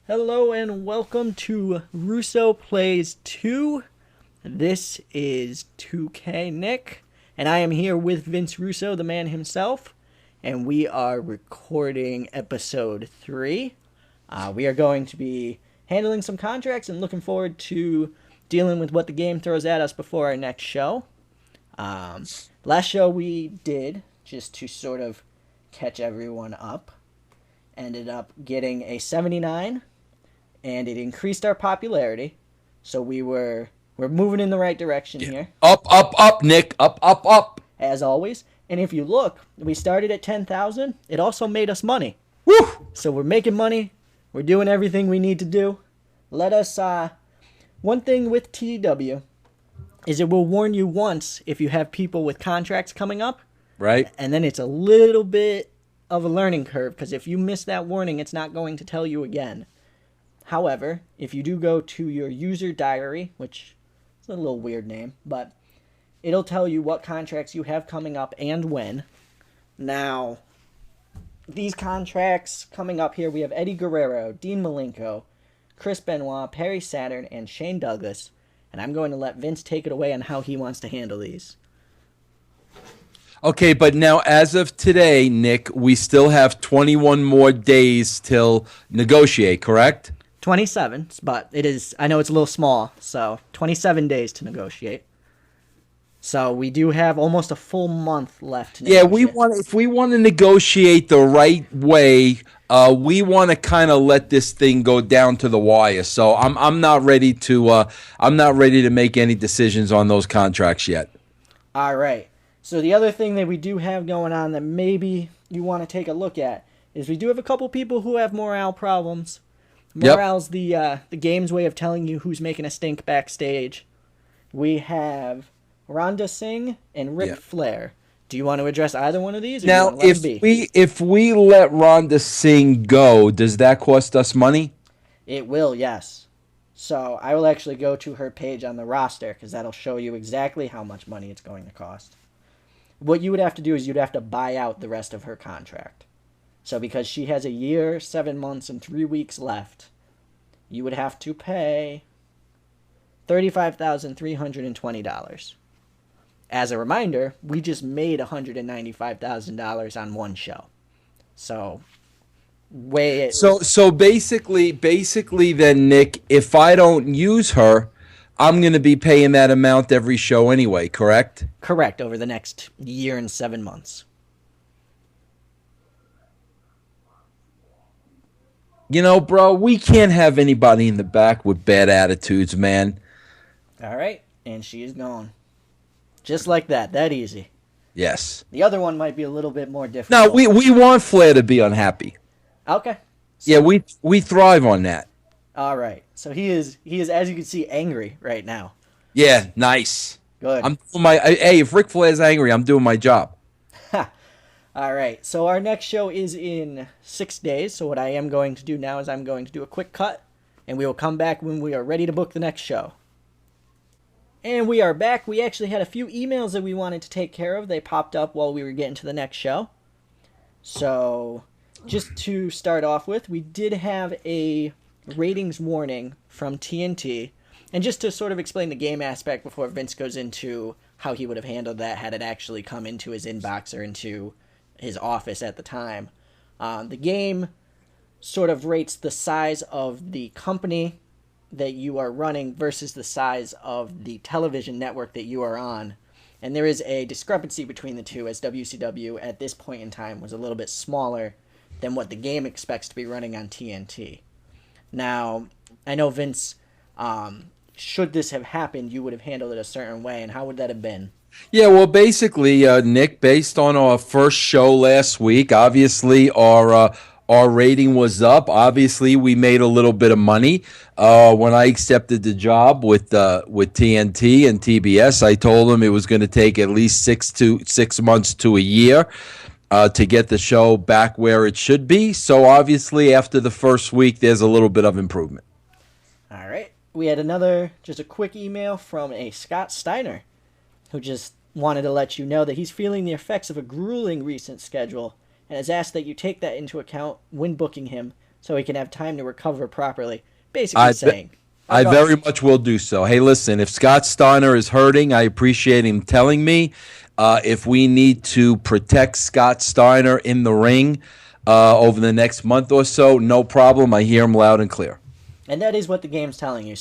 Hello and welcome to Russo Plays TEW. This is 2K Nick, and I am here with Vince Russo, the man himself, and we are recording episode 3. We are going to be handling some contracts and looking forward to dealing with what the game throws at us before our next show. Last show we did, just to sort of catch everyone up, ended up getting a 79, and it increased our popularity. So we're moving in the right direction here. Up, Nick. Up. As always. And if you look, we started at 10,000. It also made us money. Woo! So we're making money. We're doing everything we need to do. Let us, one thing with TEW is it will warn you once if you have people with contracts coming up. Right. And then it's a little bit of a learning curve, because if you miss that warning, it's not going to tell you again. However, if you do go to your user diary, which is a little weird name, but it'll tell you what contracts you have coming up and when. Now, these contracts coming up here, we have Eddie Guerrero, Dean Malenko, Chris Benoit, Perry Saturn, and Shane Douglas. And I'm going to let Vince take it away on how he wants to handle these. Okay, but now as of today, Nick, we still have 21 more days till negotiate, correct? 27, but it is, I know it's a little small, so 27 days to negotiate. So we do have almost a full month left to negotiate. If we want to negotiate the right way, we want to kind of let this thing go down to the wire. So I'm not ready to make any decisions on those contracts yet. All right. So the other thing that we do have going on that maybe you want to take a look at is we do have a couple people who have morale problems. Morale's the game's way of telling you who's making a stink backstage. We have Rhonda Singh and Ric Flair. Do you want to address either one of these? Or Now, if we let Rhonda Singh go, does that cost us money? It will, yes. So I will actually go to her page on the roster, because that'll show you exactly how much money it's going to cost. What you would have to do is you'd have to buy out the rest of her contract. So because she has a year, 7 months, and 3 weeks left, you would have to pay $35,320. As a reminder, we just made $195,000 on one show. So So basically then, Nick, if I don't use her, I'm going to be paying that amount every show anyway, correct? Correct, over the next year and 7 months. You know, bro, we can't have anybody in the back with bad attitudes, man. All right, and she is gone. Just like that easy. Yes. The other one might be a little bit more difficult. No, we want Flair to be unhappy. Okay. So, yeah, we thrive on that. All right. So he is, as you can see, angry right now. Yeah, nice. Good. If Ric Flair's angry, I'm doing my job. All right. So our next show is in 6 days. So what I am going to do now is I'm going to do a quick cut, and we will come back when we are ready to book the next show. And we are back. We actually had a few emails that we wanted to take care of. They popped up while we were getting to the next show. So just to start off with, we did have a ratings warning from TNT. And just to sort of explain the game aspect before Vince goes into how he would have handled that had it actually come into his inbox or into his office at the time. The game sort of rates the size of the company that you are running versus the size of the television network that you are on. And there is a discrepancy between the two, as WCW at this point in time was a little bit smaller than what the game expects to be running on TNT. Now, I know Vince, should this have happened, you would have handled it a certain way, and how would that have been? Yeah, well, basically, Nick, based on our first show last week, obviously our rating was up. Obviously, we made a little bit of money. When I accepted the job with TNT and TBS, I told them it was going to take at least 6 months to a year to get the show back where it should be. So obviously, after the first week, there's a little bit of improvement. All right. We had just a quick email from a Scott Steiner, who just wanted to let you know that he's feeling the effects of a grueling recent schedule and has asked that you take that into account when booking him so he can have time to recover properly. Basically saying. I very much will do so. Hey, listen, if Scott Steiner is hurting, I appreciate him telling me. If we need to protect Scott Steiner in the ring over the next month or so, no problem. I hear him loud and clear. And that is what the game's telling you.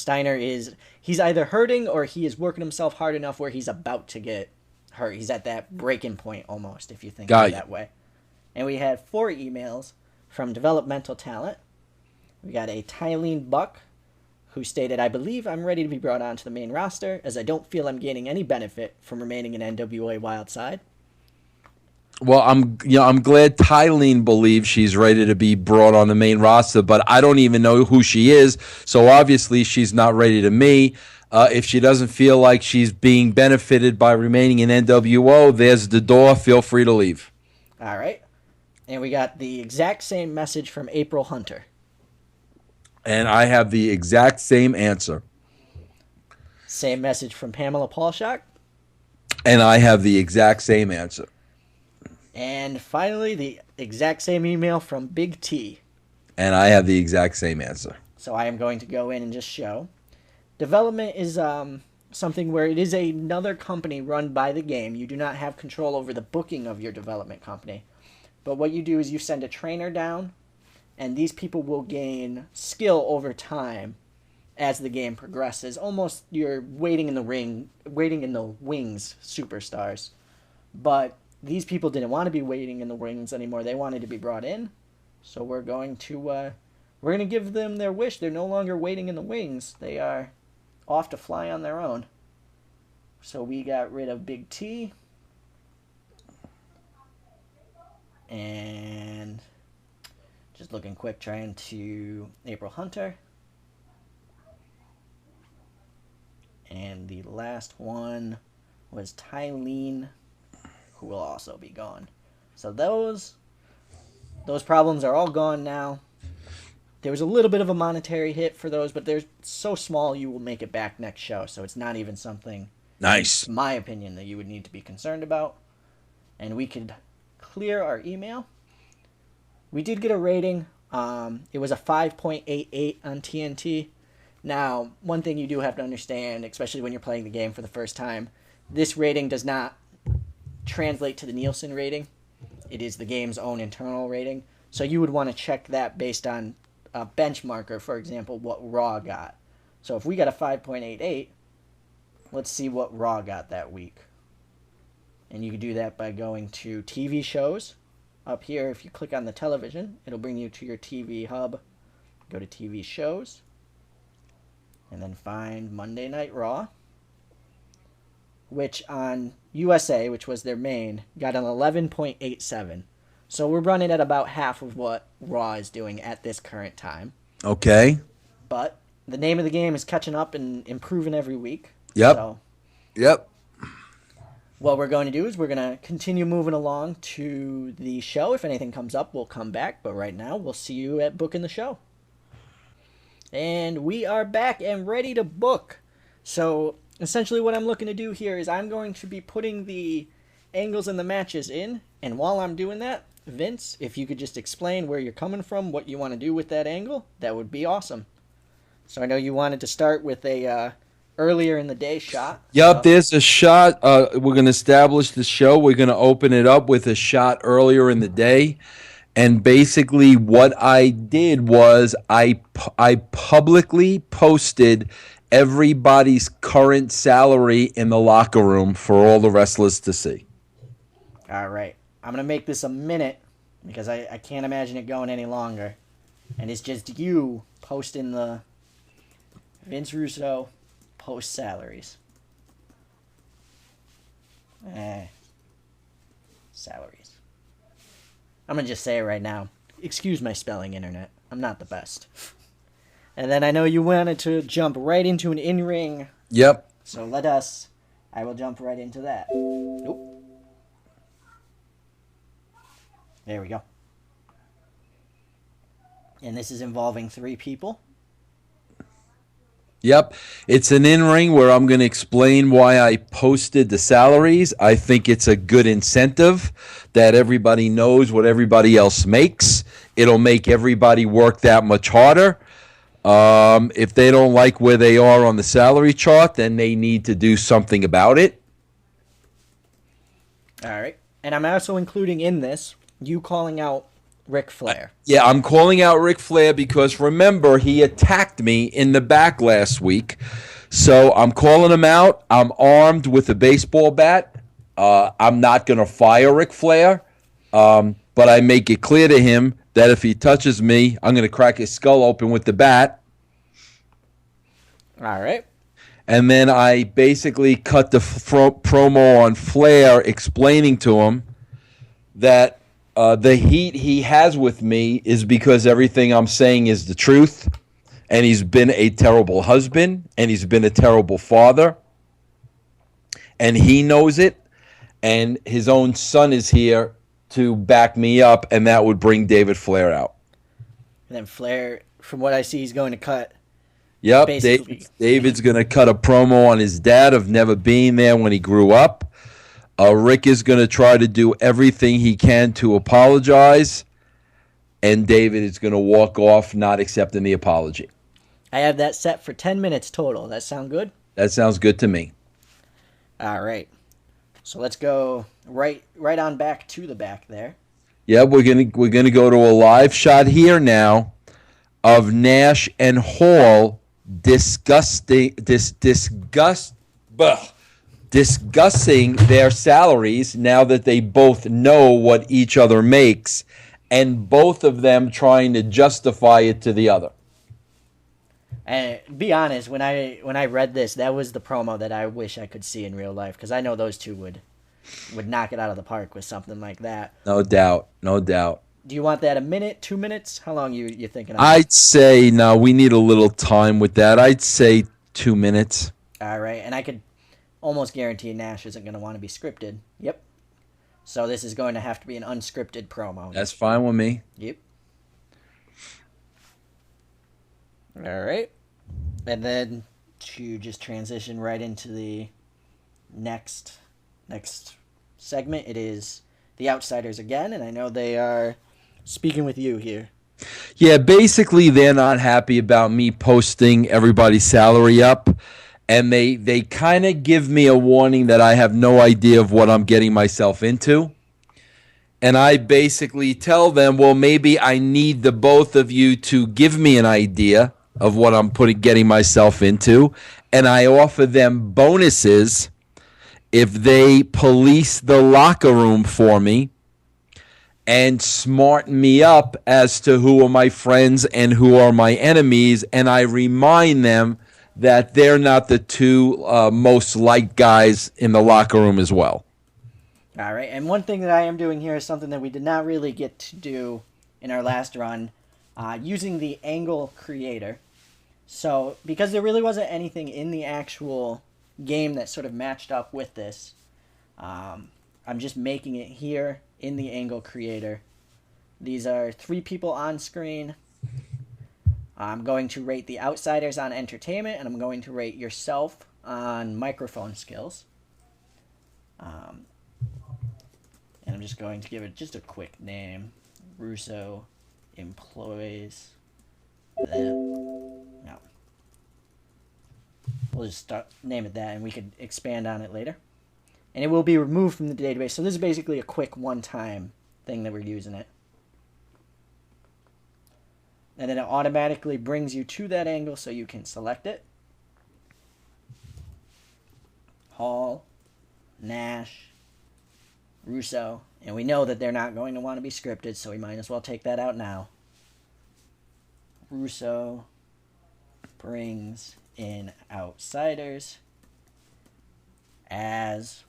He's either hurting or he is working himself hard enough where he's about to get hurt. He's at that breaking point almost, if you think of it that way. And we had 4 emails from Developmental Talent. We got a Tylene Buck, who stated, I believe I'm ready to be brought onto the main roster, as I don't feel I'm gaining any benefit from remaining in NWA Wildside. Well, I'm glad Tylene believes she's ready to be brought on the main roster, but I don't even know who she is, so obviously she's not ready to me. If she doesn't feel like she's being benefited by remaining in NWO, there's the door. Feel free to leave. All right. And we got the exact same message from April Hunter. And I have the exact same answer. Same message from Pamela Paulshock. And I have the exact same answer. And finally, the exact same email from Big T. And I have the exact same answer. So I am going to go in and just show. Development is something where it is another company run by the game. You do not have control over the booking of your development company. But what you do is you send a trainer down, and these people will gain skill over time as the game progresses. Almost you're waiting in the wings superstars. But these people didn't want to be waiting in the wings anymore. They wanted to be brought in. So we're going to give them their wish. They're no longer waiting in the wings. They are off to fly on their own. So we got rid of Big T. And just looking quick, trying to April Hunter. And the last one was Tylene, who will also be gone. So those problems are all gone now. There was a little bit of a monetary hit for those, but they're so small you will make it back next show. So it's not even something, nice, in my opinion, that you would need to be concerned about. And we could clear our email. We did get a rating. It was a 5.88 on TNT. Now, one thing you do have to understand, especially when you're playing the game for the first time, this rating does not translate to the Nielsen rating. It is the game's own internal rating. So you would want to check that based on a benchmarker, for example, what Raw got. So if we got a 5.88, let's see what Raw got that week. And you can do that by going to TV shows. Up here, if you click on the television, it'll bring you to your TV hub. Go to TV shows. And then find Monday Night Raw. Which on USA, which was their main, got an 11.87. So we're running at about half of what Raw is doing at this current time. Okay. But the name of the game is catching up and improving every week. Yep. So yep. What we're going to do is we're going to continue moving along to the show. If anything comes up, we'll come back. But right now, we'll see you at booking the show. And we are back and ready to book. So essentially what I'm looking to do here is I'm going to be putting the angles and the matches in. And while I'm doing that, Vince, if you could just explain where you're coming from, what you want to do with that angle, that would be awesome. So I know you wanted to start with a earlier in the day shot. Yep, there's a shot. We're going to establish the show. We're going to open it up with a shot earlier in the day. And basically what I did was I publicly posted everybody's current salary in the locker room for all the wrestlers to see. All right. I'm going to make this a minute because I can't imagine it going any longer. And it's just you posting the Vince Russo post salaries. Salaries. I'm going to just say it right now. Excuse my spelling, Internet. I'm not the best. And then I know you wanted to jump right into an in-ring. Yep. So I will jump right into that. Nope. There we go. And this is involving 3 people. Yep. It's an in-ring where I'm going to explain why I posted the salaries. I think it's a good incentive that everybody knows what everybody else makes. It'll make everybody work that much harder. If they don't like where they are on the salary chart, then they need to do something about it. All right. And I'm also including in this you calling out Ric Flair. Yeah, I'm calling out Ric Flair because remember, he attacked me in the back last week. So I'm calling him out. I'm armed with a baseball bat. I'm not going to fire Ric Flair, but I make it clear to him that if he touches me, I'm going to crack his skull open with the bat. All right. And then I basically cut the promo on Flair explaining to him that the heat he has with me is because everything I'm saying is the truth. And he's been a terrible husband. And he's been a terrible father. And he knows it. And his own son is here to back me up. And that would bring David Flair out. And then Flair, from what I see, he's going to cut. Yep, David's going to cut a promo on his dad of never being there when he grew up. Rick is going to try to do everything he can to apologize. And David is going to walk off not accepting the apology. I have that set for 10 minutes total. That sound good? That sounds good to me. All right. So let's go right on back to the back there. Yeah, we're gonna go to a live shot here now of Nash and Hall discussing their salaries now that they both know what each other makes, and both of them trying to justify it to the other. And be honest, when I read this, that was the promo that I wish I could see in real life, because I know those two would knock it out of the park with something like that. No doubt, no doubt. Do you want that a minute, 2 minutes? How long you thinking of? I'd say, no, we need a little time with that. I'd say 2 minutes. All right, and I could almost guarantee Nash isn't going to want to be scripted. Yep. So this is going to have to be an unscripted promo. That's fine with me. Yep. All right. And then to just transition right into the next segment, it is the Outsiders again, and I know they are speaking with you here. Yeah, basically they're not happy about me posting everybody's salary up, and they kind of give me a warning that I have no idea of what I'm getting myself into. And I basically tell them, well, maybe I need the both of you to give me an idea of what I'm getting myself into, and I offer them bonuses if they police the locker room for me and smarten me up as to who are my friends and who are my enemies, and I remind them that they're not the two most liked guys in the locker room as well. All right, and one thing that I am doing here is something that we did not really get to do in our last run, using the angle creator. So, because there really wasn't anything in the actual game that sort of matched up with this, I'm just making it here in the angle creator. These are 3 people on screen. I'm going to rate the Outsiders on entertainment, and I'm going to rate yourself on microphone skills. And I'm just going to give it just a quick name. Russo employs the... No. We'll just name it that, and we could expand on it later. And it will be removed from the database. So this is basically a quick one-time thing that we're using it. And then it automatically brings you to that angle so you can select it. Hall, Nash, Russo. And we know that they're not going to want to be scripted, so we might as well take that out now. Russo brings in Outsiders as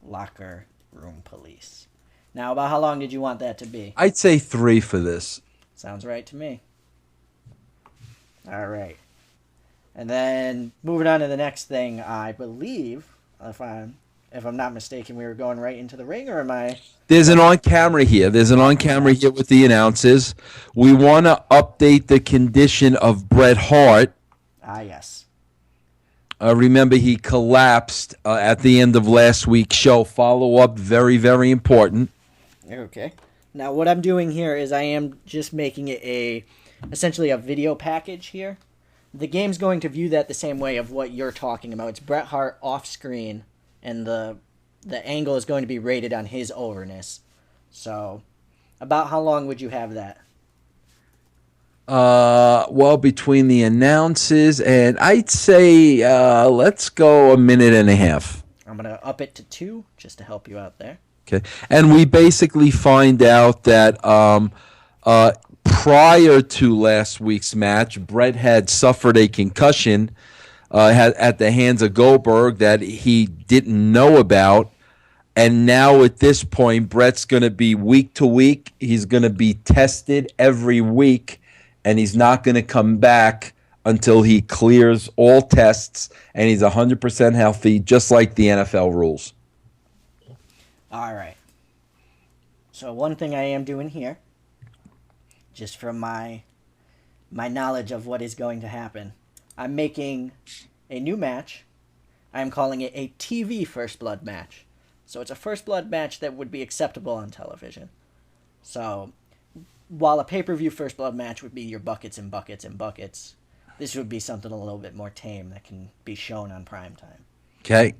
locker room police. Now, about how long did you want that to be? I'd say 3 for this. Sounds right to me. All right. And then moving on to the next thing, I believe, if I'm not mistaken, we were going right into the ring, or am I? There's an on-camera here. There's an on-camera here with the announcers. We want to update the condition of Bret Hart. Ah, yes. Remember, he collapsed at the end of last week's show. Follow-up, very, very important. Okay. Now, what I'm doing here is I am just making it essentially a video package here. The game's going to view that the same way of what you're talking about. It's Bret Hart off screen, and the angle is going to be rated on his overness. So, about how long would you have that? Well, between the announces and I'd say let's go a minute and a half. I'm going to up it to 2 just to help you out there. Okay. And we basically find out that prior to last week's match, Bret had suffered a concussion at the hands of Goldberg that he didn't know about. And now at this point, Bret's going to be week to week. He's going to be tested every week, and he's not going to come back until he clears all tests and he's 100% healthy, just like the NFL rules. All right. So one thing I am doing here, just from my knowledge of what is going to happen, I'm making a new match. I'm calling it a TV First Blood match. So it's a First Blood match that would be acceptable on television. So while a pay-per-view First Blood match would be your buckets and buckets and buckets, this would be something a little bit more tame that can be shown on primetime. Okay.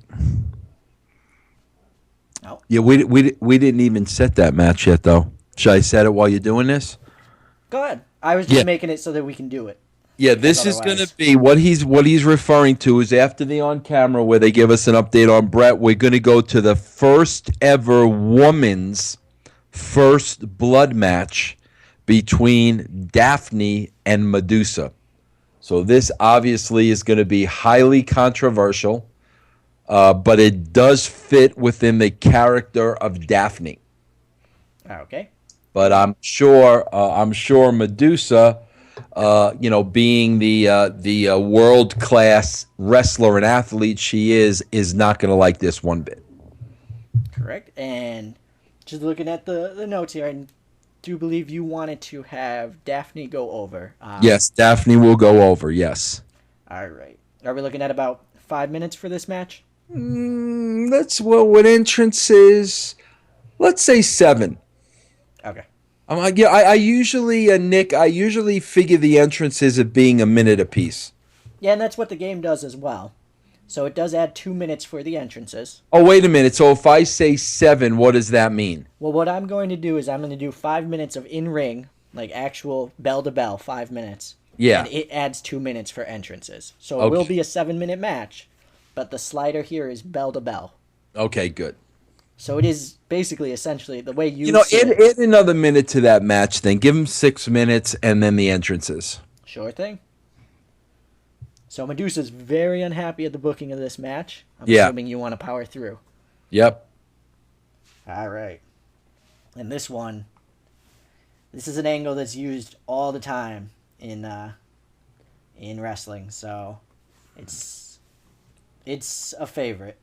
Oh. Yeah, we didn't even set that match yet, though. Should I set it while you're doing this? Go ahead. I was just making it so that we can do it. Yeah, this is going to be what he's referring to is after the on camera where they give us an update on Bret. We're going to go to the first ever women's First Blood match between Daphne and Medusa. So this obviously is going to be highly controversial, but it does fit within the character of Daphne. Okay. But I'm sure Medusa, being the world-class wrestler and athlete she is not going to like this one bit. Correct. And just looking at the notes here, I do believe you wanted to have Daphne go over. Yes, Daphne will go over, yes. All right. Are we looking at about 5 minutes for this match? With entrances, let's say 7. Okay. I usually, Nick, I usually figure the entrances at being a minute apiece. Yeah, and that's what the game does as well. So it does add 2 minutes for the entrances. Oh, wait a minute. So if I say 7, what does that mean? Well, what I'm going to do is I'm going to do 5 minutes of in-ring, like actual bell-to-bell, 5 minutes. Yeah. And it adds 2 minutes for entrances. So it will be a 7-minute match, but the slider here is bell-to-bell. Okay, good. So it is basically, essentially, the way you add another minute to that match then. Give them 6 minutes and then the entrances. Sure thing. So Medusa's very unhappy at the booking of this match. I'm assuming you want to power through. Yep. All right. And this is an angle that's used all the time in wrestling. So it's a favorite.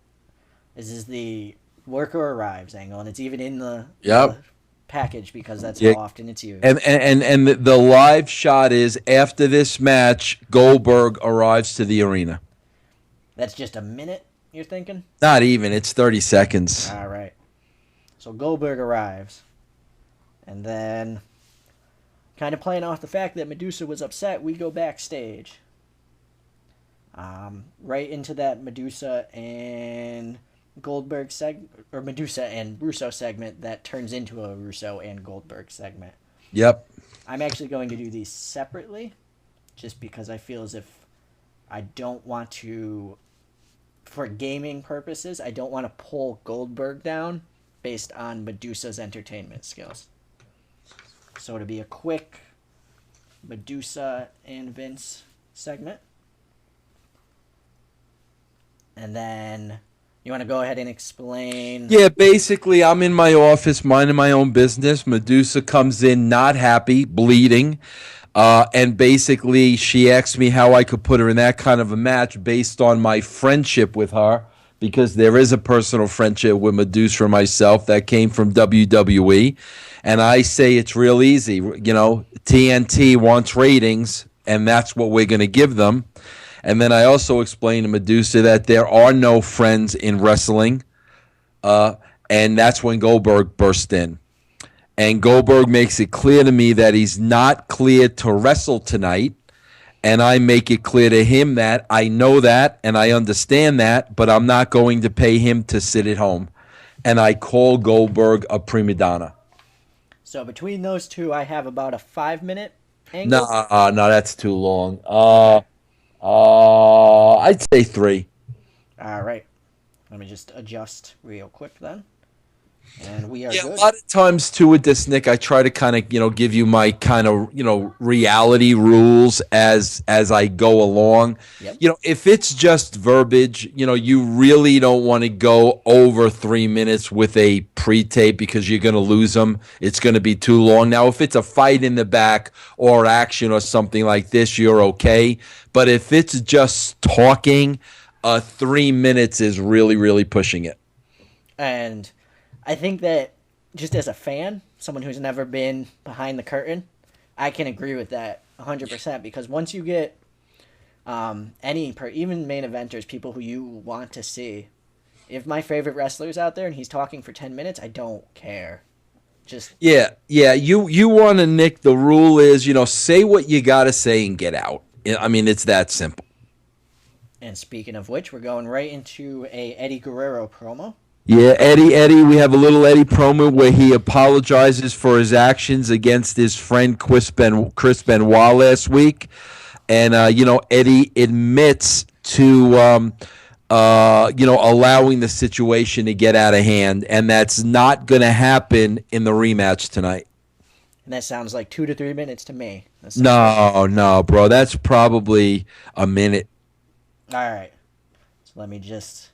This is the worker arrives angle, and it's even in the package because that's how often it's used. And the live shot is after this match, Goldberg arrives to the arena. That's just a minute, you're thinking? Not even. It's 30 seconds. All right. So Goldberg arrives. And then, kind of playing off the fact that Medusa was upset, we go backstage. Right into that Medusa and Goldberg Medusa and Russo segment that turns into a Russo and Goldberg segment. Yep. I'm actually going to do these separately just because I feel as if I don't want to, for gaming purposes, I don't want to pull Goldberg down based on Medusa's entertainment skills. So it'll be a quick Medusa and Vince segment. And then you want to go ahead and explain? Yeah, basically, I'm in my office, minding my own business. Medusa comes in not happy, bleeding. And basically, she asked me how I could put her in that kind of a match based on my friendship with her, because there is a personal friendship with Medusa and myself that came from WWE. And I say it's real easy. You know, TNT wants ratings, and that's what we're going to give them. And then I also explained to Medusa that there are no friends in wrestling. And that's when Goldberg burst in. and Goldberg makes it clear to me that he's not cleared to wrestle tonight. And I make it clear to him that I know that and I understand that, but I'm not going to pay him to sit at home. And I call Goldberg a prima donna. So between those two, I have about a 5-minute angle. No, that's too long. Okay. I'd say 3. All right. Let me just adjust real quick then. And we are Yeah, good. a lot of times too with this, Nick, I try to kind of give you my kind of reality rules as I go along. Yep. If it's just verbiage, you really don't want to go over 3 minutes with a pre-tape because you're going to lose them. It's going to be too long. Now, if it's a fight in the back or action or something like this, you're okay. But if it's just talking, 3 minutes is really, really pushing it. And I think that just as a fan, someone who's never been behind the curtain, I can agree with that 100% because once you get even main eventers, people who you want to see, if my favorite wrestler's out there and he's talking for 10 minutes, I don't care. Just Yeah. You want to, Nick. The rule is, say what you got to say and get out. I mean, it's that simple. And speaking of which, we're going right into a Eddie Guerrero promo. Yeah, Eddie. We have a little Eddie promo where he apologizes for his actions against his friend Chris Benoit last week, and Eddie admits to allowing the situation to get out of hand, and that's not going to happen in the rematch tonight. And that sounds like 2 to 3 minutes to me. No, bro. That's probably a minute. All right. So let me just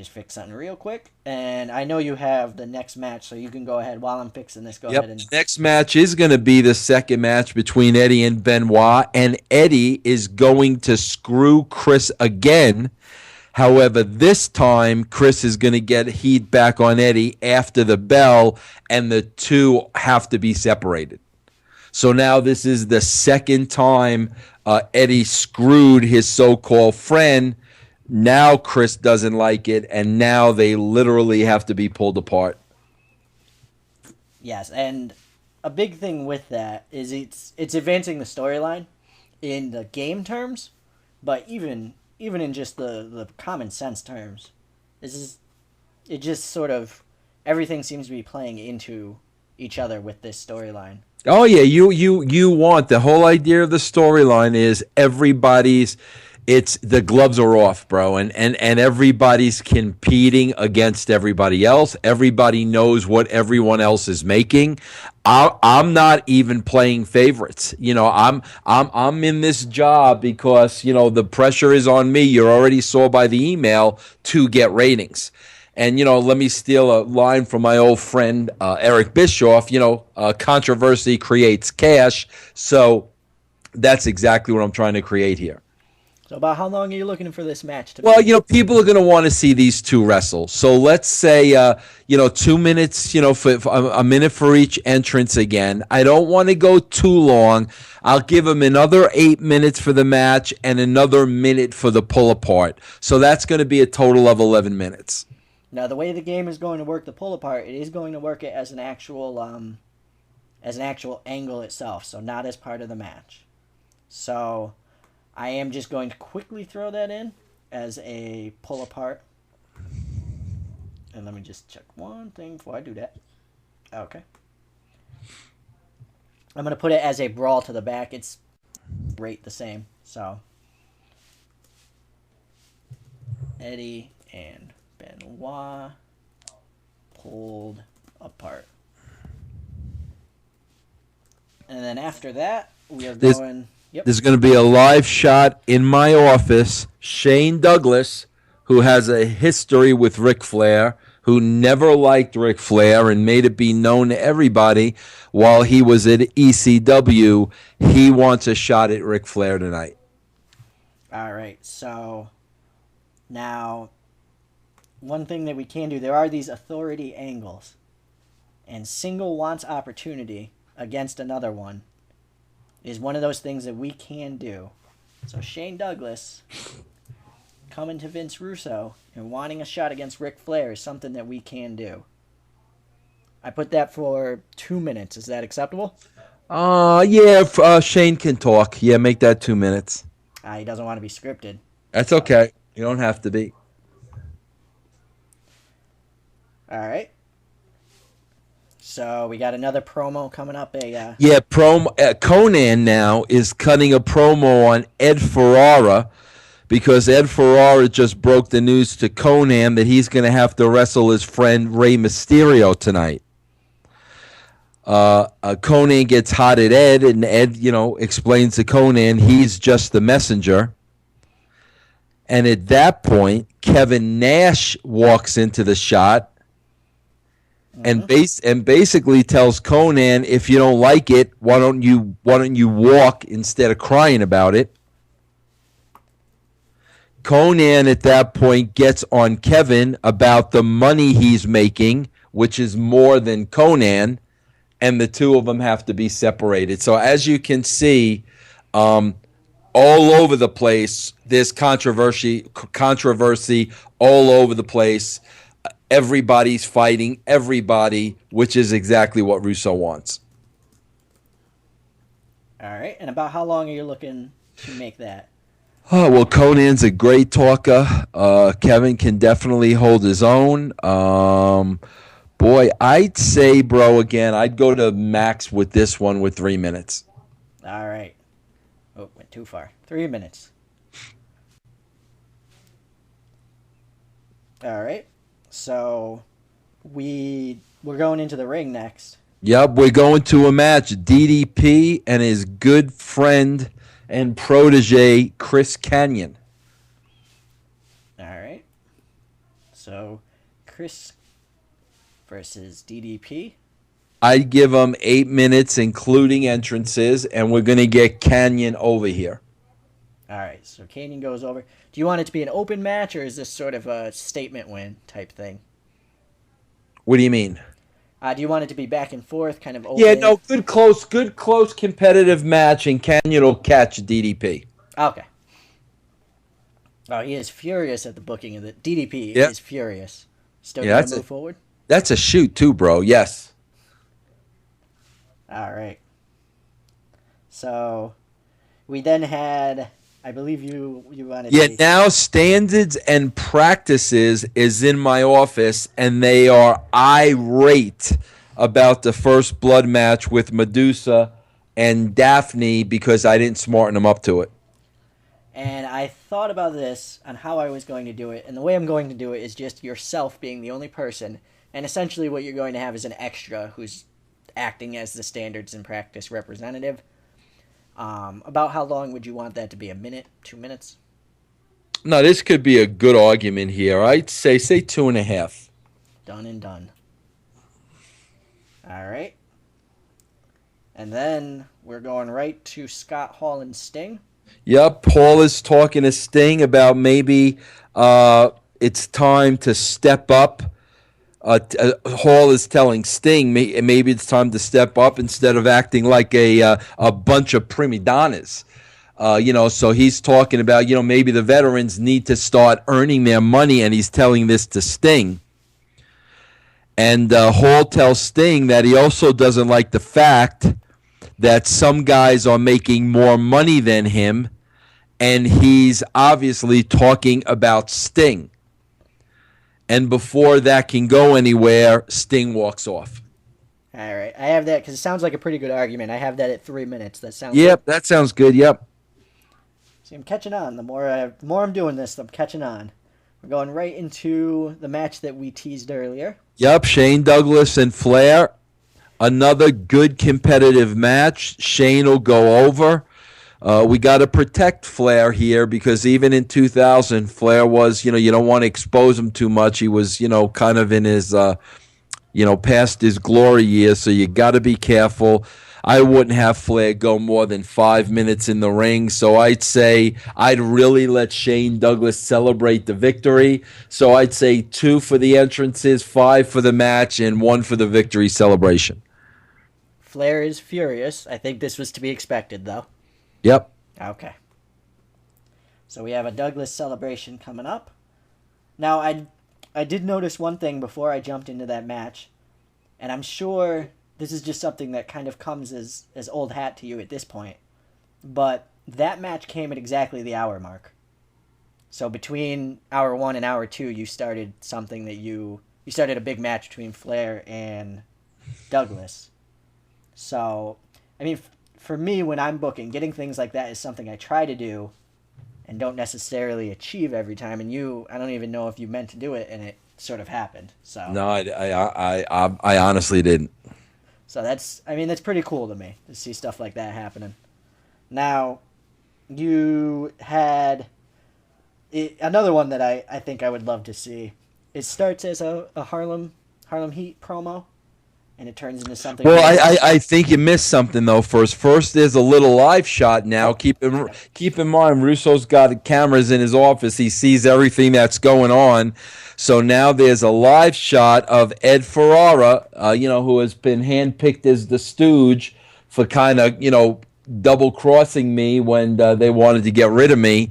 fix something real quick. And I know you have the next match, so you can go ahead while I'm fixing this. Go ahead. The next match is going to be the second match between Eddie and Benoit, and Eddie is going to screw Chris again. However, this time, Chris is going to get heat back on Eddie after the bell, and the two have to be separated. So now this is the second time Eddie screwed his so-called friend. Now Chris doesn't like it, and now they literally have to be pulled apart. Yes, and a big thing with that is it's advancing the storyline in the game terms, but even in just the common sense terms, it just sort of everything seems to be playing into each other with this storyline. Oh yeah, you want the whole idea of the storyline is it's the gloves are off, bro, and everybody's competing against everybody else. Everybody knows what everyone else is making. I'm not even playing favorites. I'm in this job because the pressure is on me. You already saw by the email to get ratings. And, let me steal a line from my old friend Eric Bischoff, controversy creates cash. So that's exactly what I'm trying to create here. So about how long are you looking for this match to be? Well, people are going to want to see these two wrestle. So let's say, 2 minutes, for a minute for each entrance again. I don't want to go too long. I'll give them another 8 minutes for the match and another minute for the pull apart. So that's going to be a total of 11 minutes. Now, the way the game is going to work the pull apart, it is going to work it as an actual angle itself, so not as part of the match. So I am just going to quickly throw that in as a pull apart. And let me just check one thing before I do that. Okay. I'm going to put it as a brawl to the back. It's rate the same. So Eddie and Benoit pulled apart. And then after that, we are going... Yep. There's going to be a live shot in my office. Shane Douglas, who has a history with Ric Flair, who never liked Ric Flair and made it be known to everybody while he was at ECW, he wants a shot at Ric Flair tonight. All right, so now one thing that we can do, there are these authority angles, and single wants opportunity against another one is one of those things that we can do. So Shane Douglas coming to Vince Russo and wanting a shot against Ric Flair is something that we can do. I put that for 2 minutes. Is that acceptable? Yeah, Shane can talk. Yeah, make that 2 minutes. He doesn't want to be scripted. That's So, okay. You don't have to be. all right. So we got another promo coming up. Yeah, Conan now is cutting a promo on Ed Ferrara because Ed Ferrara just broke the news to Conan that he's going to have to wrestle his friend Rey Mysterio tonight. Conan gets hot at Ed, and Ed, explains to Conan he's just the messenger. And at that point, Kevin Nash walks into the shot and basically tells Conan, if you don't like it, why don't you walk instead of crying about it? Conan at that point gets on Kevin about the money he's making, which is more than Conan, and the two of them have to be separated. So as you can see, all over the place, there's controversy all over the place. Everybody's fighting everybody, which is exactly what Russo wants. All right. And about how long are you looking to make that? Oh, well, Conan's a great talker. Kevin can definitely hold his own. Boy, I'd say, bro, again, I'd go to max with this one with 3 minutes. All right. Oh, went too far. 3 minutes. All right. So we're going into the ring next. Yep, we're going to a match. DDP and his good friend and protege, Chris Kanyon. All right. So Chris versus DDP. I'd give him 8 minutes, including entrances, and we're going to get Kanyon over here. All right, so Kanyon goes over. Do you want it to be an open match, or is this sort of a statement win type thing? What do you mean? Do you want it to be back and forth, kind of open? Yeah, no, good close competitive match, and Kanyon will catch DDP. Okay. Oh, he is furious at the booking of the DDP. Is furious. Still going to move forward? That's a shoot too, bro. Yes. All right. So we then had, I believe you wanted. Yeah. Now standards and practices is in my office, and they are irate about the first blood match with Medusa and Daphne because I didn't smarten them up to it. And I thought about this on how I was going to do it, and the way I'm going to do it is just yourself being the only person, and essentially what you're going to have is an extra who's acting as the standards and practice representative. About how long would you want that to be? A minute? 2 minutes? No, this could be a good argument here. I'd say 2.5. Done and done. All right. And then we're going right to Scott Hall and Sting. Yep, Paul is talking to Sting about maybe it's time to step up. Hall is telling Sting maybe it's time to step up instead of acting like a bunch of prima donnas. So he's talking about, maybe the veterans need to start earning their money, and he's telling this to Sting. And Hall tells Sting that he also doesn't like the fact that some guys are making more money than him, and he's obviously talking about Sting. And before that can go anywhere, Sting walks off. All right. I have that because it sounds like a pretty good argument. I have that at 3 minutes. That sounds Yep, good. That sounds good. Yep. See, I'm catching on. The more I'm doing this, I'm catching on. We're going right into the match that we teased earlier. Yep, Shane Douglas and Flair. Another good competitive match. Shane will go over. We got to protect Flair here because even in 2000, Flair was, you don't want to expose him too much. He was, kind of in his, past his glory years, so you got to be careful. I wouldn't have Flair go more than 5 minutes in the ring, so I'd say I'd really let Shane Douglas celebrate the victory. So I'd say 2 for the entrances, 5 for the match, and 1 for the victory celebration. Flair is furious. I think this was to be expected, though. Yep. Okay. So we have a Douglas celebration coming up. Now, I did notice one thing before I jumped into that match, And I'm sure this is just something that kind of comes as old hat to you at this point. But that match came at exactly the hour mark. So between hour 1 and hour 2, you started something that you started a big match between Flair and Douglas. So, I mean, for me, when I'm booking, getting things like that is something I try to do and don't necessarily achieve every time. And I don't even know if you meant to do it, and it sort of happened. So No, I honestly didn't. So that's pretty cool to me to see stuff like that happening. Now, you had another one that I think I would love to see. It starts as a Harlem Heat promo, and it turns into something. Well, I think you missed something though. First, there's a little live shot now. Oh, keep in mind, Russo's got cameras in his office. He sees everything that's going on. So now there's a live shot of Ed Ferrara, who has been handpicked as the stooge for kind of, double crossing me when they wanted to get rid of me.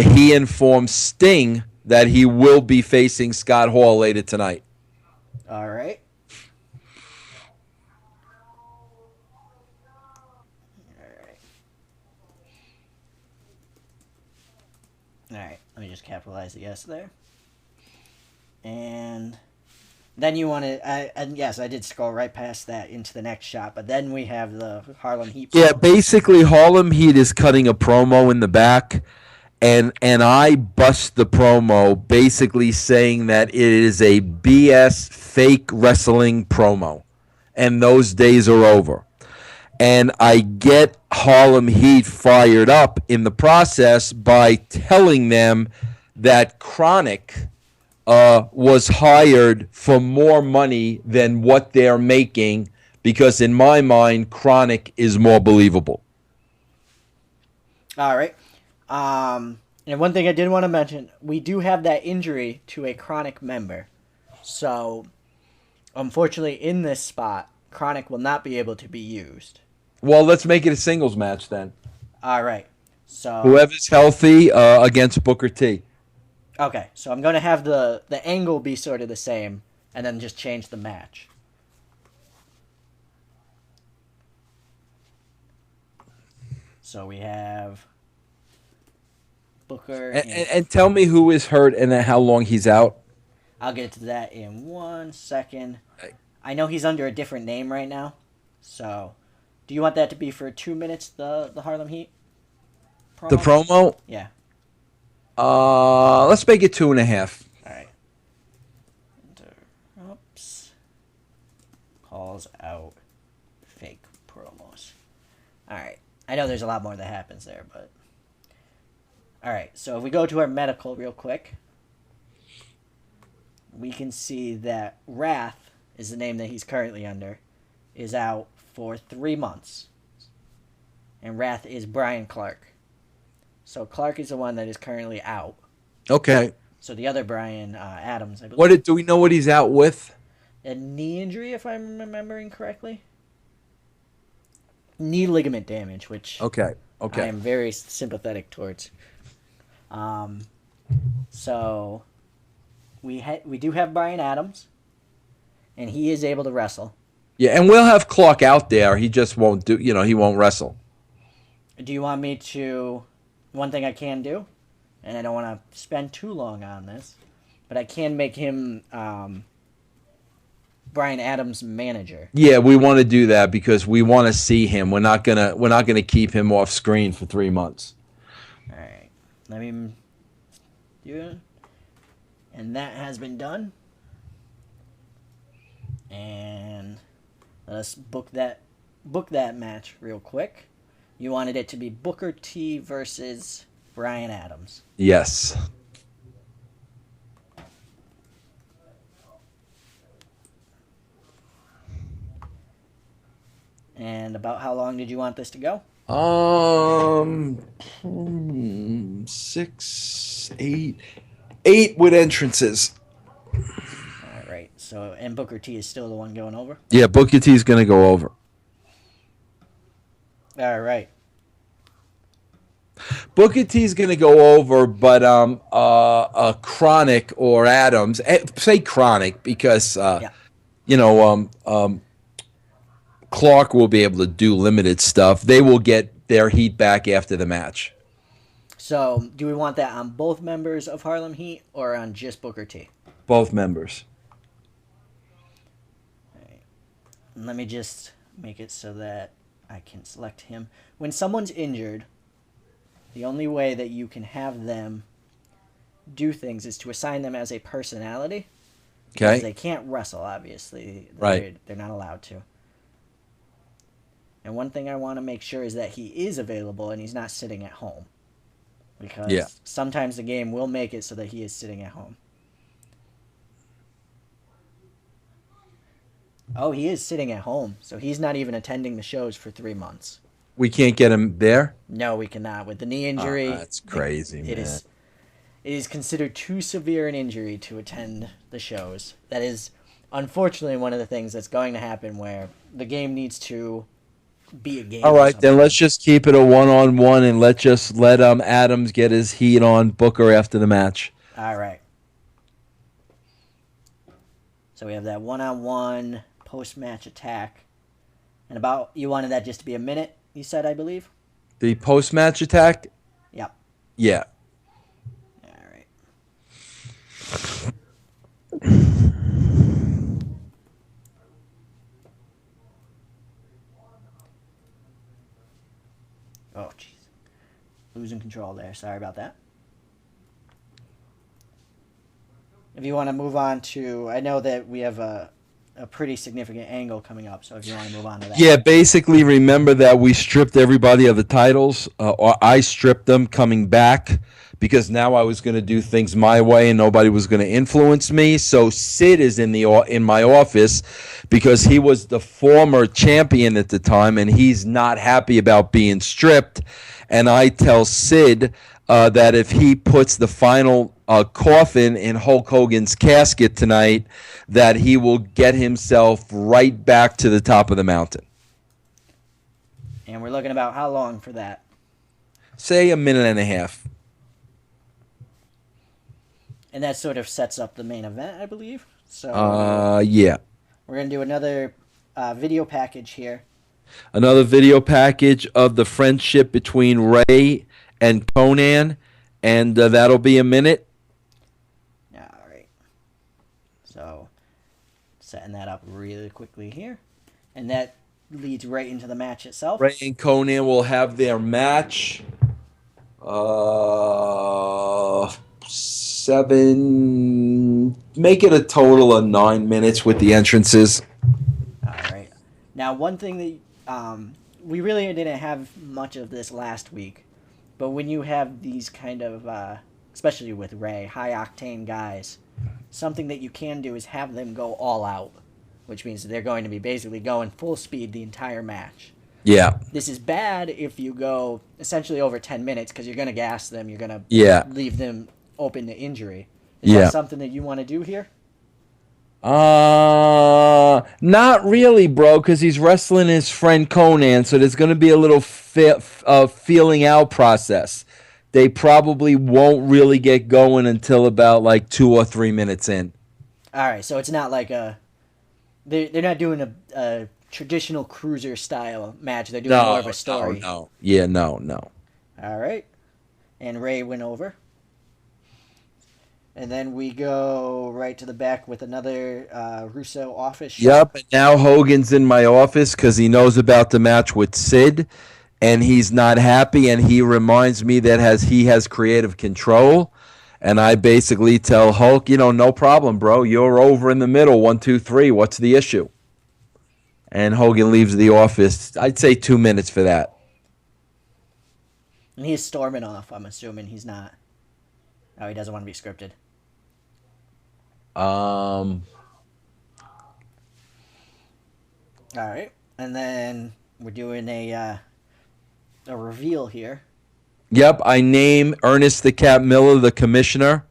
He informed Sting that he will be facing Scott Hall later tonight. All right. All right. Let me just capitalize the yes there. And then you want to, and yes, I did scroll right past that into the next shot, but then we have the Harlem Heat. Yeah, basically Harlem Heat is cutting a promo in the back, and I bust the promo basically saying that it is a BS fake wrestling promo, and those days are over. And I get Harlem Heat fired up in the process by telling them that Chronic was hired for more money than what they're making, because in my mind, Chronic is more believable. All right. And one thing I did want to mention, we do have that injury to a Chronic member. So, unfortunately, in this spot, Chronic will not be able to be used. Well, let's make it a singles match then. All right. So whoever's healthy against Booker T. Okay, so I'm going to have the angle be sort of the same, and then just change the match. So we have Booker. And tell me who is hurt and how long he's out. I'll get to that in 1 second. I know he's under a different name right now. So, do you want that to be for 2 minutes, the Harlem Heat promo? The promo? Yeah. Let's make it 2.5. All right. Interrupts. Calls out fake promos. All right. I know there's a lot more that happens there, but... All right. So if we go to our medical real quick, we can see that Wrath is the name that he's currently under, is out for 3 months. And Wrath is Brian Clark. So Clark is the one that is currently out. Okay. So the other Brian Adams, I believe. Do we know what he's out with? A knee injury, if I'm remembering correctly. Knee ligament damage, which Okay. I am very sympathetic towards. So we do have Brian Adams, and he is able to wrestle. Yeah, and we'll have Clark out there. He just won't do. He won't wrestle. Do you want me to? One thing I can do, and I don't want to spend too long on this, but I can make him Brian Adams' manager. Yeah, we want to do that because we want to see him. We're not gonna keep him off screen for 3 months. All right, let me do it, and that has been done. And let us book that match real quick. You wanted it to be Booker T versus Brian Adams. Yes. And about how long did you want this to go? 6, 8. 8 with entrances. All right. So, and Booker T is still the one going over? Yeah, Booker T is going to go over. All right. Booker T is going to go over, but Chronic or Adams, say Chronic because you know, Clark will be able to do limited stuff. They will get their heat back after the match. So, do we want that on both members of Harlem Heat or on just Booker T? Both members. And let me just make it so that I can select him. When someone's injured, the only way that you can have them do things is to assign them as a personality. Because they can't wrestle, obviously. Right. They're not allowed to. And one thing I want to make sure is that he is available and he's not sitting at home. Because sometimes the game will make it so that he is sitting at home. Oh, he is sitting at home, so he's not even attending the shows for 3 months. We can't get him there? No, we cannot. With the knee injury... that's crazy, man. It is considered too severe an injury to attend the shows. That is, unfortunately, one of the things that's going to happen where the game needs to be a game. All right, then let's just keep it a one-on-one and let Adams get his heat on Booker after the match. All right. So we have that one-on-one post-match attack. And you wanted that just to be a minute, you said, I believe? The post-match attack? Yep. Yeah. All right. Oh, jeez. Losing control there. Sorry about that. If you want to move on to... I know that we have a pretty significant angle coming up, so if you want to move on to that. Yeah, basically remember that we stripped everybody of the titles, or I stripped them coming back, because now I was going to do things my way and nobody was going to influence me. So Sid is in my office because he was the former champion at the time and he's not happy about being stripped. And I tell Sid that if he puts the final coffin in Hulk Hogan's casket tonight, that he will get himself right back to the top of the mountain. And we're looking about how long for that? Say a minute and a half. And that sort of sets up the main event, I believe. So yeah. We're going to do another video package here. Another video package of the friendship between Ray and Conan, and that'll be a minute. All right. So, setting that up really quickly here. And that leads right into the match itself. Ray and Conan will have their match. 7... Make it a total of 9 minutes with the entrances. All right. Now, one thing that we really didn't have much of this last week, but when you have these kind of, especially with Ray, high-octane guys, something that you can do is have them go all out, which means that they're going to be basically going full speed the entire match. Yeah. This is bad if you go essentially over 10 minutes because you're going to gas them, you're going to leave them open to injury. Is that something that you want to do here? Not really, bro, because he's wrestling his friend Conan, so there's going to be a little feeling out process. They probably won't really get going until about like 2 or 3 minutes in. All right, so it's not like they're not doing a traditional cruiser style match. They're doing more of a story. No. Yeah, no. All right, and Ray went over. And then we go right to the back with another Russo office shot. Yep, and now Hogan's in my office because he knows about the match with Sid, and he's not happy, and he reminds me that he has creative control, and I basically tell Hulk, no problem, bro. You're over in the middle, 1, 2, 3. What's the issue? And Hogan leaves the office. I'd say 2 minutes for that. And he's storming off, I'm assuming. He's not. Oh, he doesn't want to be scripted. All right, and then we're doing a reveal here. Yep, I name Ernest the Cat Miller, the commissioner,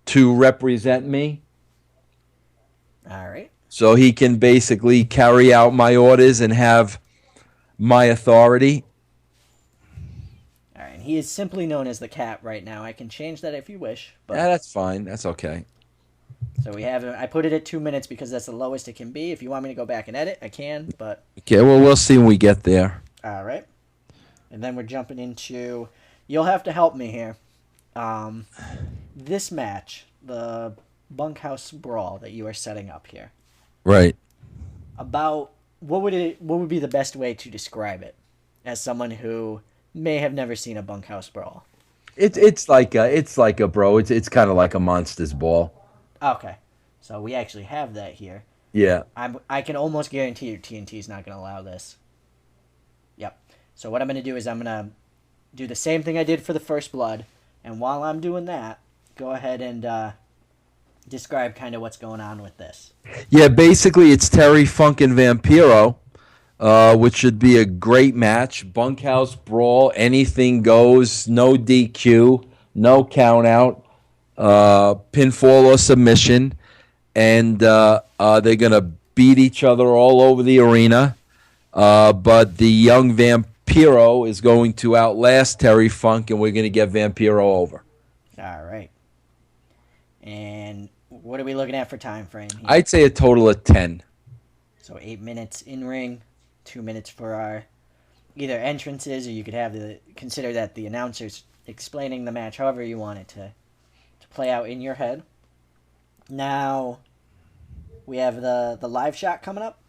to represent me. All right. So he can basically carry out my orders and have my authority. All right, and he is simply known as the Cat right now. I can change that if you wish. But Yeah, that's fine. That's okay. So we have, I put it at 2 minutes because that's the lowest it can be. If you want me to go back and edit, I can, but. Okay, well, we'll see when we get there. All right. And then we're jumping into, you'll have to help me here. This match, the bunkhouse brawl that you are setting up here. Right. About, what would be the best way to describe it as someone who may have never seen a bunkhouse brawl? It's like a bro. It's kind of like a monster's ball. Okay. So we actually have that here. Yeah. I can almost guarantee you TNT is not going to allow this. Yep. So what I'm going to do is I'm going to do the same thing I did for the First Blood. And while I'm doing that, go ahead and describe kind of what's going on with this. Yeah, basically it's Terry Funk and Vampiro, which should be a great match. Bunkhouse brawl, anything goes, no DQ, no count out, pinfall or submission, and they're gonna beat each other all over the arena. But the young Vampiro is going to outlast Terry Funk, and we're gonna get Vampiro over. All right. And what are we looking at for time frame here? I'd say a total of 10. So 8 minutes in ring, 2 minutes for our either entrances, or you could have consider that the announcers explaining the match however you want it to play out in your head. Now we have the live shot coming up.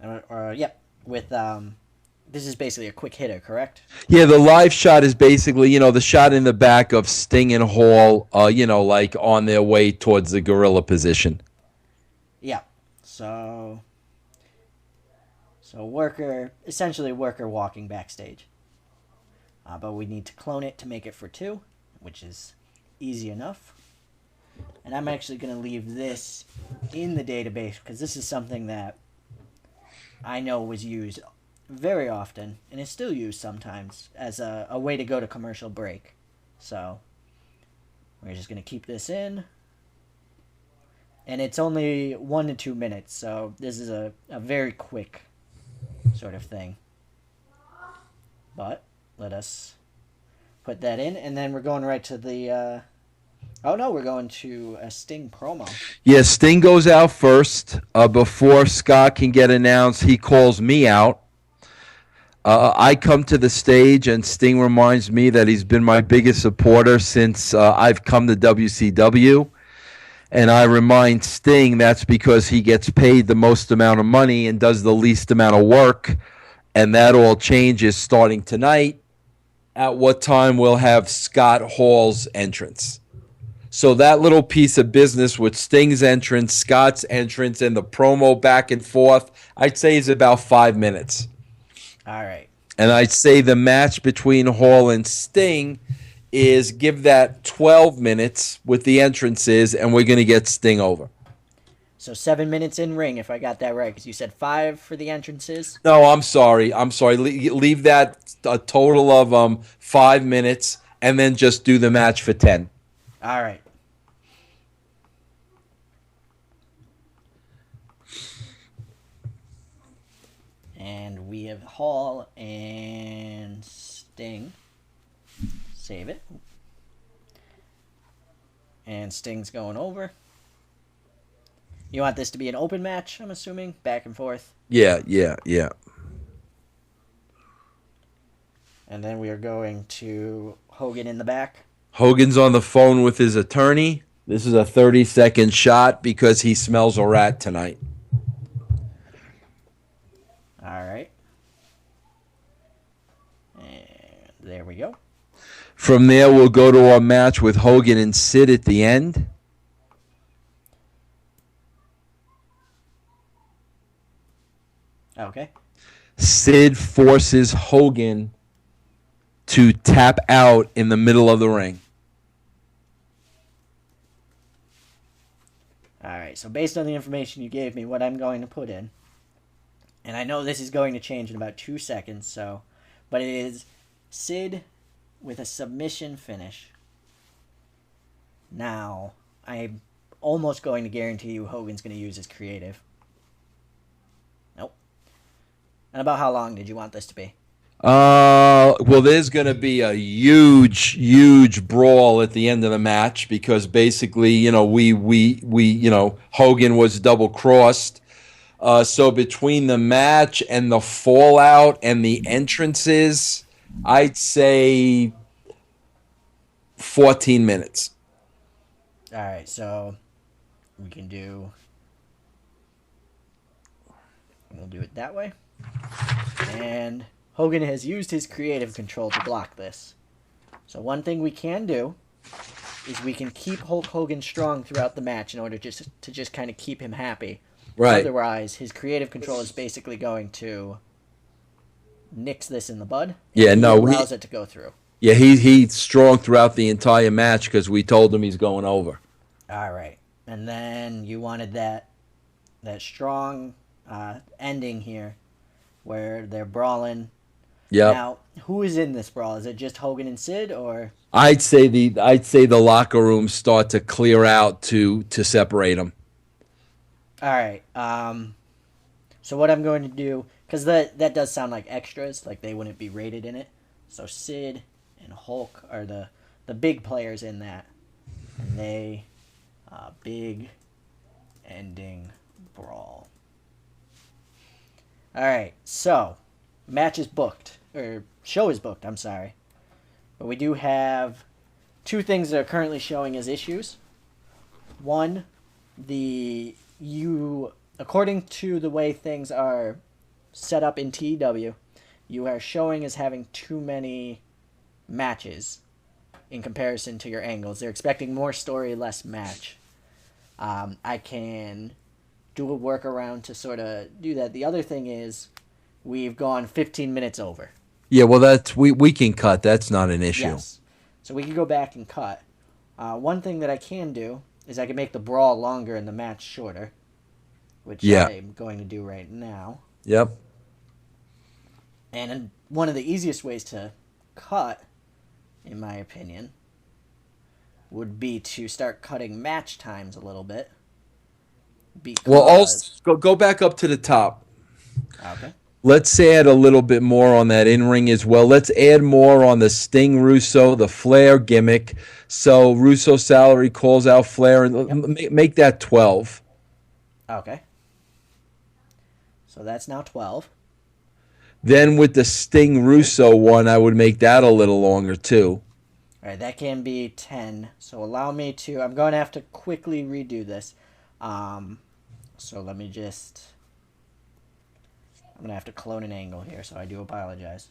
Yep, with this is basically a quick hitter, correct? Yeah, the live shot is basically, the shot in the back of Sting and Hall, like on their way towards the gorilla position. Yeah. So essentially worker walking backstage. But we need to clone it to make it for 2, which is easy enough. And I'm actually going to leave this in the database because this is something that I know was used very often and is still used sometimes as a way to go to commercial break. So we're just going to keep this in. And it's only 1 to 2 minutes, so this is a very quick sort of thing. But let us put that in, and then we're going right to the... we're going to a Sting promo. Yeah, Sting goes out first. Before Scott can get announced, he calls me out. I come to the stage, and Sting reminds me that he's been my biggest supporter since I've come to WCW. And I remind Sting that's because he gets paid the most amount of money and does the least amount of work. And that all changes starting tonight, at what time we'll have Scott Hall's entrance. So that little piece of business with Sting's entrance, Scott's entrance, and the promo back and forth, I'd say is about 5 minutes. All right. And I'd say the match between Hall and Sting is give that 12 minutes with the entrances, and we're going to get Sting over. So 7 minutes in ring, if I got that right, because you said 5 for the entrances. No, I'm sorry. Leave that a total of 5 minutes, and then just do the match for 10. All right. And we have Hall and Sting. Save it. And Sting's going over. You want this to be an open match, I'm assuming? Back and forth? Yeah. And then we are going to Hogan in the back. Hogan's on the phone with his attorney. This is a 30-second shot because he smells a rat tonight. All right. And there we go. From there, we'll go to our match with Hogan and Sid at the end. Okay. Sid forces Hogan to tap out in the middle of the ring. All right. So based on the information you gave me, what I'm going to put in, and I know this is going to change in about 2 seconds, but it is Sid with a submission finish. Now, I'm almost going to guarantee you Hogan's going to use his creative. Nope. And about how long did you want this to be? Well, there's going to be a huge brawl at the end of the match because basically, Hogan was double crossed. So between the match and the fallout and the entrances, I'd say 14 minutes. All right, so we can do. We'll do it that way. And Hogan has used his creative control to block this. So one thing we can do is we can keep Hulk Hogan strong throughout the match in order to just kind of keep him happy. Right. Otherwise, his creative control is basically going to nix this in the bud. Yeah, no, allows it to go through. Yeah, he's strong throughout the entire match because we told him he's going over. All right, and then you wanted that strong ending here, where they're brawling. Yeah. Now, who is in this brawl? Is it just Hogan and Sid, or? I'd say the locker rooms start to clear out to separate them. All right. So what I'm going to do, because that does sound like extras, like they wouldn't be rated in it. So Sid and Hulk are the big players in that, and they big ending brawl. All right. So match is booked, or show is booked. I'm sorry, but we do have two things that are currently showing as issues. One, according to the way things are set up in TEW, you are showing as having too many matches in comparison to your angles. They're expecting more story, less match. I can do a workaround to sort of do that. The other thing is we've gone 15 minutes over. Yeah, well, that's we can cut. That's not an issue. Yes. So we can go back and cut. One thing that I can do is I can make the brawl longer and the match shorter, which I'm going to do right now. Yep. And one of the easiest ways to cut, in my opinion, would be to start cutting match times a little bit. Well, also go back up to the top. Okay. Let's add a little bit more on that in-ring as well. Let's add more on the Sting Russo, the Flair gimmick. So Russo salary calls out Flair, and make that 12. Okay. So that's now 12. Then with the Sting Russo one, I would make that a little longer too. All right, that can be 10. So allow me to... I'm going to have to quickly redo this. So let me just... I'm going to have to clone an angle here, so I do apologize.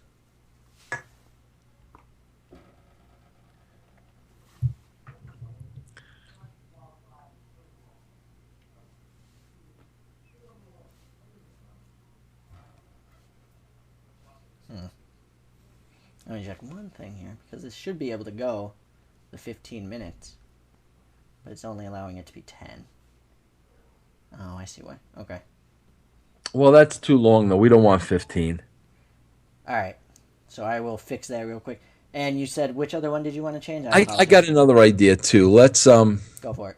Let me check one thing here, because this should be able to go the 15 minutes, but it's only allowing it to be 10. Oh, I see why. Okay. Well, that's too long, though. We don't want 15. All right. So I will fix that real quick. And you said, which other one did you want to change? I got another idea, too. Let's... Go for it.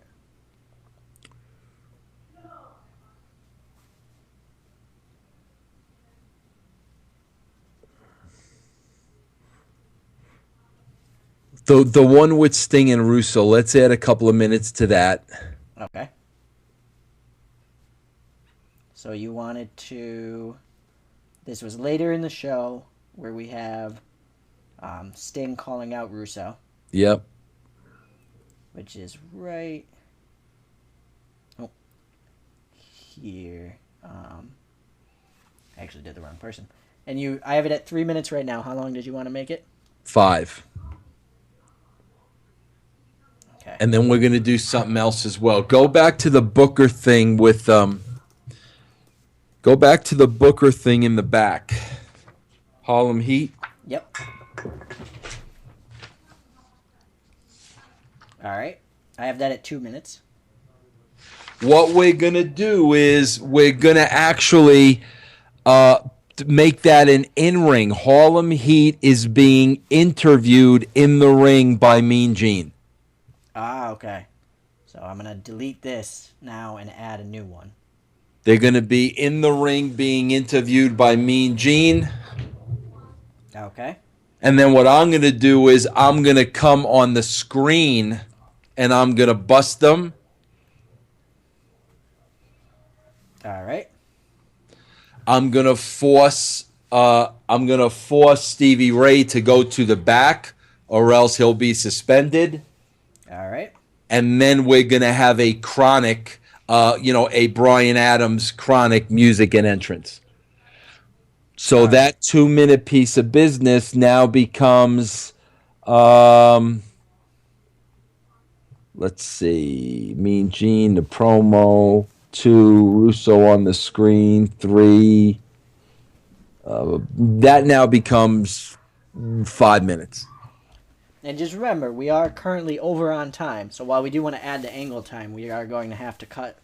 The one with Sting and Russo, let's add a couple of minutes to that. Okay. So you wanted to... This was later in the show where we have Sting calling out Russo. Yep. Which is right... Oh. Here. I actually did the wrong person. And I have it at 3 minutes right now. How long did you want to make it? 5. Okay. And then we're going to do something else as well. Go back to the Booker thing with... Go back to the Booker thing in the back. Harlem Heat. Yep. All right. I have that at 2 minutes. What we're going to do is we're going to actually make that an in-ring. Harlem Heat is being interviewed in the ring by Mean Gene. Ah, okay. So I'm going to delete this now and add a new one. They're going to be in the ring being interviewed by Mean Gene. Okay. And then what I'm going to do is I'm going to come on the screen and I'm going to bust them. All right. I'm going to force Stevie Ray to go to the back or else he'll be suspended. All right. And then we're going to have a chronic, a Bryan Adams chronic music and entrance. So All that right. 2-minute piece of business now becomes, let's see, Mean Gene, the promo, 2, Russo on the screen, 3. That now becomes 5 minutes. And just remember, we are currently over on time. So while we do want to add the angle time, we are going to have to cut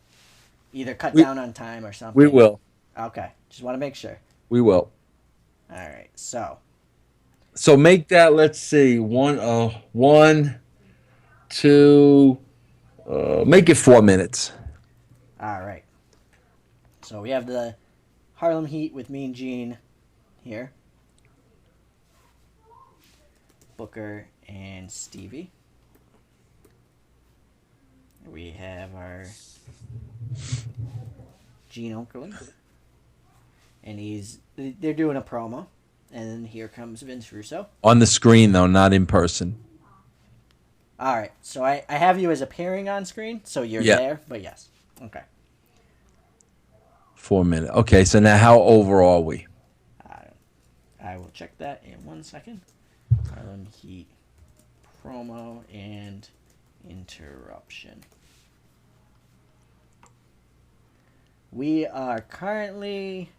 down on time or something. We will. Okay. Just want to make sure. We will. All right. So make that, let's see, 1, 2, make it 4 minutes. all right. So we have the Harlem Heat with Mean Gene here. Booker and Stevie. We have our Gene Okerlund. And they're doing a promo. And then here comes Vince Russo. On the screen, though, not in person. All right. So I have you as appearing on screen, so you're there, but yes. Okay. 4 minutes. Okay, so now how over are we? I will check that in 1 second. Harlem Heat promo and interruption. We are currently...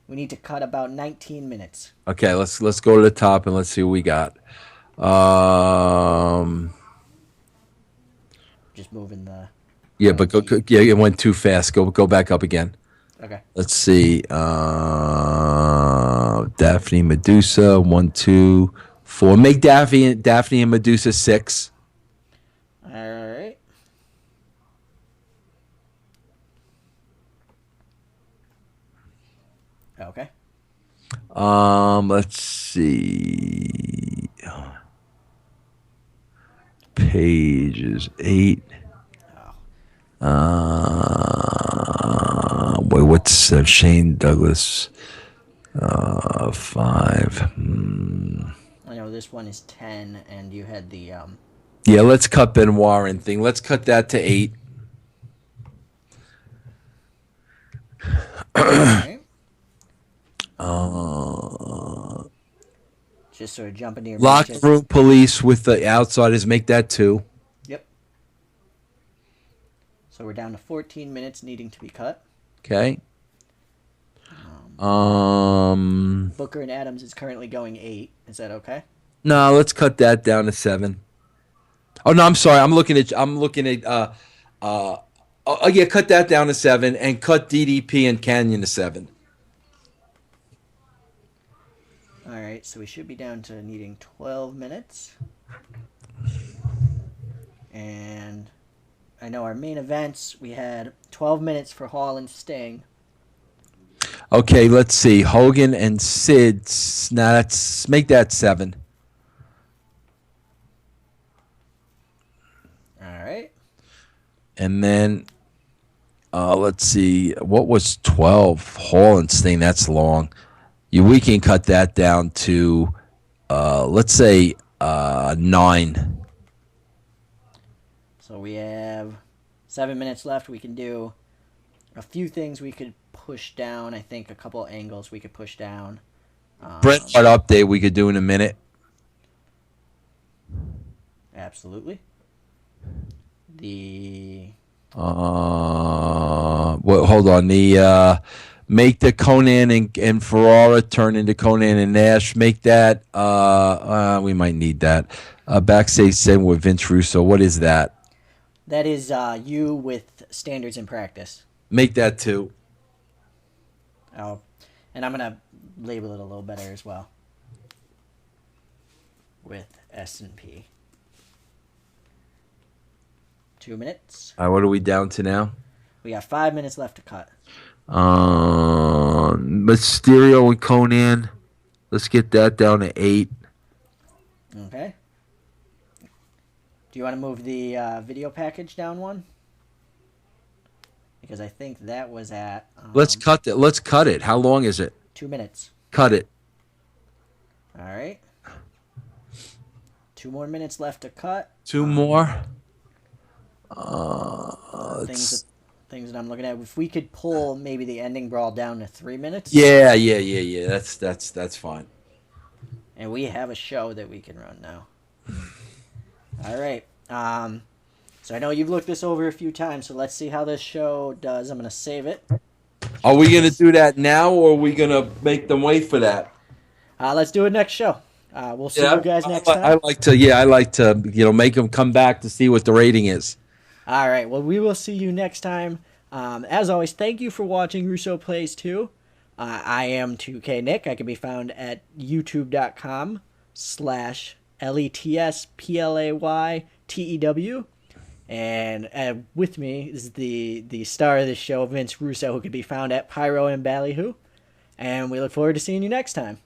We need to cut about 19 minutes. Okay, let's go to the top and let's see what we got. Just moving the... Yeah, but it went too fast. Go back up again. Okay. Let's see. Daphne Medusa, 1, 2, 4. Make Daphne and Medusa 6. All right. Okay. Let's see. Pages 8. What's Shane Douglas? 5. I know this one is 10, and you had the Yeah, let's cut Benoit and thing. Let's cut that to 8. Right. Just sort of jump into your Locker matches. room police with the outsiders. Make that 2. Yep. So we're down to 14 minutes needing to be cut. Okay. Booker and Adams is currently going 8. Is that okay? No, let's cut that down to 7. Oh no, I'm sorry. I'm looking at. Yeah, cut that down to 7 and cut DDP and Canyon to 7. All right, so we should be down to needing 12 minutes. And I know our main events, we had 12 minutes for Hall and Sting. Okay, let's see. Hogan and Sid. Now let's make that 7. All right. And then let's see. What was 12? Hall and Sting. That's long. We can cut that down to let's say 9. So we have 7 minutes left. We can do a few things we could push down. I think a couple angles we could push down. Bret Hart update we could do in a minute. Absolutely. Hold on. Make the Conan and Ferrara turn into Conan and Nash. Make that. We might need that. Backstage segment with Vince Russo. What is that? That is you with standards in practice. Make that 2. Oh, and I'm gonna label it a little better as well. With S&P. 2 minutes. All right, what are we down to now? We got 5 minutes left to cut. Mysterio and Conan. Let's get that down to 8. Okay. Do you want to move the video package down one? Because I think that was at Let's cut it. Let's cut it. How long is it? 2 minutes. Cut it. All right. 2 more minutes left to cut. 2 more. Things that I'm looking at. If we could pull maybe the ending brawl down to 3 minutes. Yeah. That's fine. And we have a show that we can run now. All right. So I know you've looked this over a few times, so let's see how this show does. I'm going to save it. Are we going to do that now, or are we going to make them wait for that? Let's do it next show. We'll see you guys next time. I like to make them come back to see what the rating is. All right. Well, we will see you next time. As always, thank you for watching Russo Plays TEW. I am 2K Nick. I can be found at youtube.com/LETSPLAYTEW. And with me is the star of this show, Vince Russo, who can be found at Pyro and Ballyhoo. And we look forward to seeing you next time.